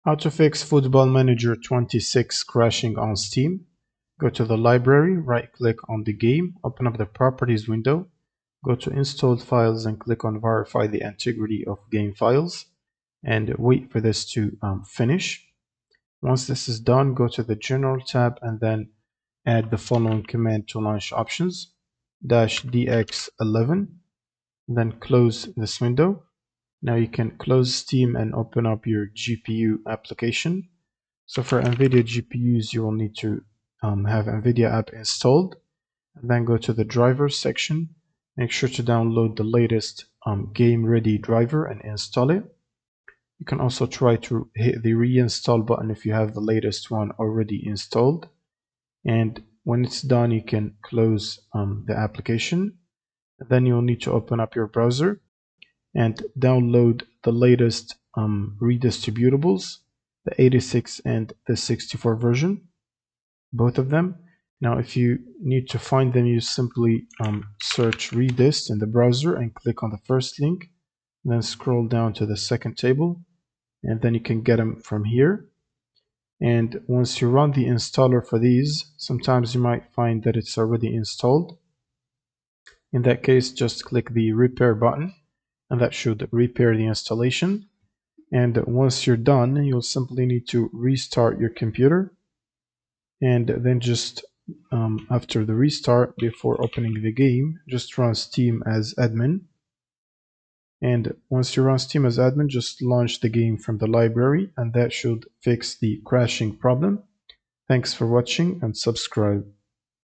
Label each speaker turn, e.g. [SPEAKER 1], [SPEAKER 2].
[SPEAKER 1] How to fix Football Manager 26 crashing on Steam. Go to the library, right-click on the game, open up the Properties window, go to Installed Files and click on Verify the Integrity of Game Files, and wait for this to finish. Once this is done, go to the General tab and then add the following command to launch options, -dx11, then close this window. Now you can close Steam and open up your GPU application. So for NVIDIA GPUs, you will need to have NVIDIA app installed, and then go to the drivers section. Make sure to download the latest game ready driver and install it. You can also try to hit the reinstall button if you have the latest one already installed. And when it's done, you can close the application. Then you'll need to open up your browser and download the latest redistributables, the 86 and the 64 version, both of them. Now, if you need to find them, you simply search redist in the browser and click on the first link, then scroll down to the second table, and then you can get them from here. And once you run the installer for these, sometimes you might find that it's already installed. In that case, just click the repair button, and that should repair the installation. And once you're done, you'll simply need to restart your computer, and then just after the restart, before opening the game, just run Steam as admin. And once you run Steam as admin, just launch the game from the library, and that should fix the crashing problem. Thanks for watching and subscribe.